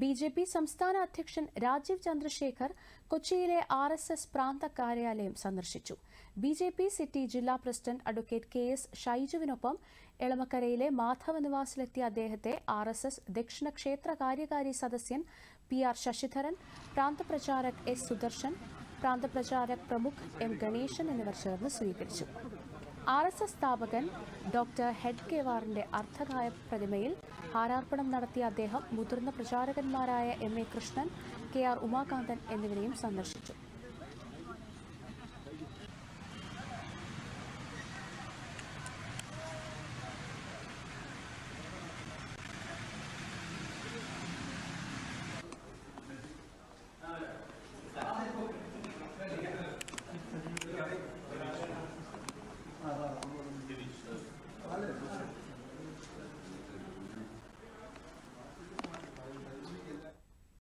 BJP. സംസ്ഥാന അധ്യക്ഷൻ രാജീവ് ചന്ദ്രശേഖർ കൊച്ചിയിലെ RSS പ്രാന്ത കാര്യാലയം സന്ദർശിച്ചു. ബി.ജെ.പി. സിറ്റി ജില്ലാ പ്രസിഡന്റ് അഡ്വക്കേറ്റ് കെ.എസ്. ഷൈജുവിനൊപ്പം എളമക്കരയിലെ മാധവ നിവാസിലെത്തിയ അദ്ദേഹത്തെ RSS ദക്ഷിണ ക്ഷേത്ര കാര്യകാരി സദസ്യൻ PR Sasidharan, പ്രാന്തപ്രചാരക് S. Sudarshan, പ്രാന്തപ്രചാരക് പ്രമുഖ് M. Ganesan എന്നിവർ ചേർന്ന് സ്വീകരിച്ചു. RSS സ്ഥാപകൻ ഡോക്ടർ ഹെഡ്ഗേവാറിന്റെ അർദ്ധകായ പ്രതിമയിൽ ഹാരാർപ്പണം നടത്തിയ അദ്ദേഹം മുതിർന്ന പ്രചാരകന്മാരായ M.A. കൃഷ്ണൻ, K.R. ഉമാകാന്തൻ എന്നിവരെയും സന്ദർശിച്ചു.